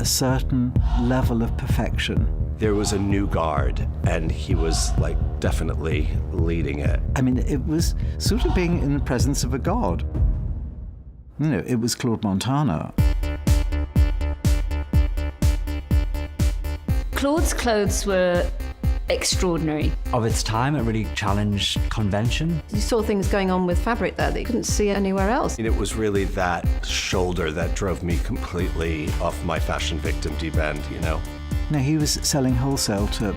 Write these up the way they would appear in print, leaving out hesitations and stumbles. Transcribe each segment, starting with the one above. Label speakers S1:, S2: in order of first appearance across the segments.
S1: certain level of perfection.
S2: There was a new guard, and he was, like, definitely leading it.
S1: I mean, it was sort of being in the presence of a god. You know, it was Claude Montana.
S3: Claude's clothes were extraordinary.
S4: Of its time, it really challenged convention.
S5: You saw things going on with fabric there that you couldn't see anywhere else.
S2: And it was really that shoulder that drove me completely off my fashion victim deep end, you know?
S1: No, he was selling wholesale to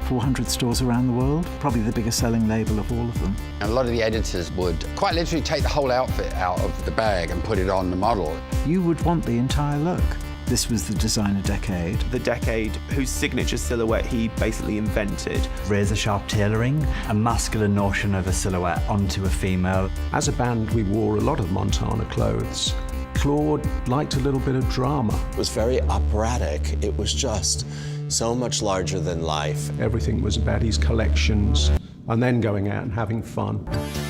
S1: 400 stores around the world, probably the biggest selling label of all of them.
S6: A lot of the editors would quite literally take the whole outfit out of the bag and put it on the model.
S1: You would want the entire look. This was the designer decade.
S7: The decade whose signature silhouette he basically invented.
S4: Razor-sharp tailoring, a masculine notion of a silhouette onto a female.
S8: As a band, we wore a lot of Montana clothes. Claude liked a little bit of drama.
S9: It was very operatic. It was just so much larger than life.
S8: Everything was about his collections and then going out and having fun.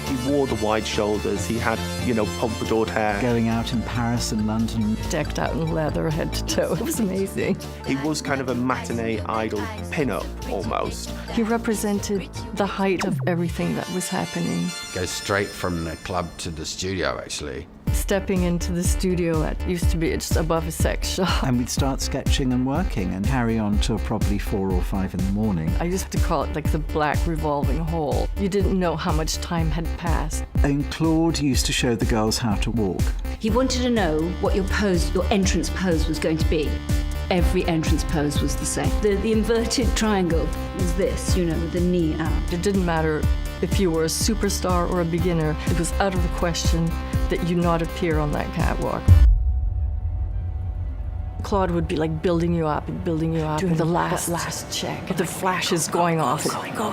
S7: He wore the wide shoulders, he had, you know, pompadoured hair.
S1: Going out in Paris and London.
S5: Decked out in leather head to toe. It was amazing.
S7: He was kind of a matinee idol pin-up, almost.
S5: He represented the height of everything that was happening.
S6: Go straight from the club to the studio, actually.
S5: Stepping into the studio that used to be just above a sex shop.
S1: And we'd start sketching and working and carry on till probably 4 or 5 in the morning.
S5: I used to call it like the black revolving hole. You didn't know how much time had passed.
S1: And Claude used to show the girls how to walk.
S3: He wanted to know what your entrance pose was going to be. Every entrance pose was the same. The inverted triangle was this, you know, with the knee out.
S5: It didn't matter if you were a superstar or a beginner. It was out of the question that you not appear on that catwalk. Claude would be like building you up and building you up. Doing the last check. The flash is going off. Go.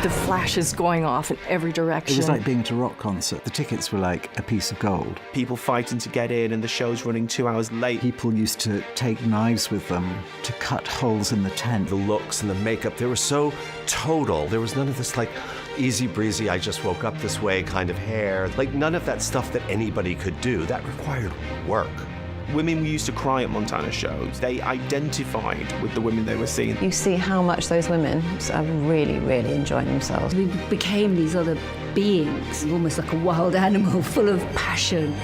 S5: The flash is going off in every direction.
S1: It was like being at a rock concert. The tickets were like a piece of gold.
S7: People fighting to get in and the show's running 2 hours late.
S1: People used to take knives with them to cut holes in the tent.
S2: The looks and the makeup, they were so total. There was none of this, like, easy breezy, I just woke up this way kind of hair. Like, none of that stuff that anybody could do. That required work.
S7: Women used to cry at Montana shows. They identified with the women they were seeing.
S10: You see how much those women are really, really enjoying themselves.
S3: We became these other beings, almost like a wild animal, full of passion.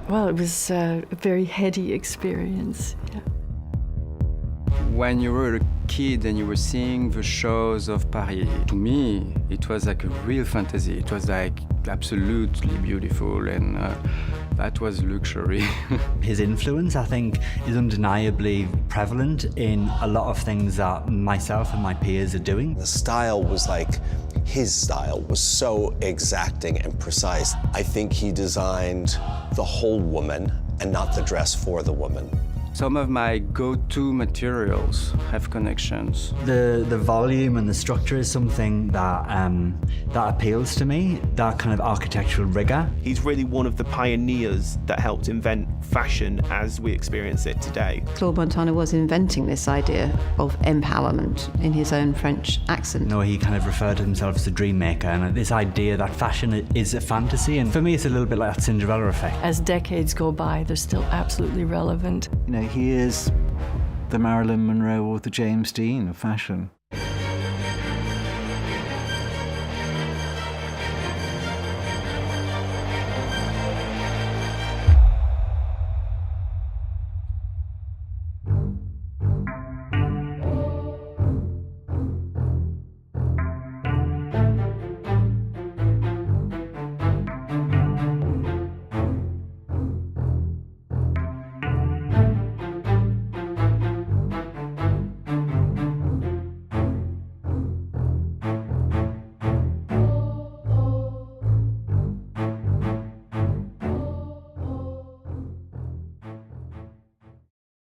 S5: Well, it was a very heady experience. Yeah.
S11: When you were a kid and you were seeing the shows of Paris, to me, it was like a real fantasy. It was like absolutely beautiful, and that was luxury.
S4: His influence, I think, is undeniably prevalent in a lot of things that myself and my peers are doing.
S9: The style was like, his style was so exacting and precise. I think he designed the whole woman and not the dress for the woman.
S11: Some of my go-to materials have connections.
S4: The volume and the structure is something that that appeals to me, that kind of architectural rigor.
S7: He's really one of the pioneers that helped invent fashion as we experience it today.
S10: Claude Montana was inventing this idea of empowerment in his own French accent.
S4: You know, he kind of referred to himself as the dream maker, and this idea that fashion is a fantasy, and for me it's a little bit like that Cinderella effect.
S5: As decades go by, they're still absolutely relevant.
S1: You know, he is the Marilyn Monroe or the James Dean of fashion.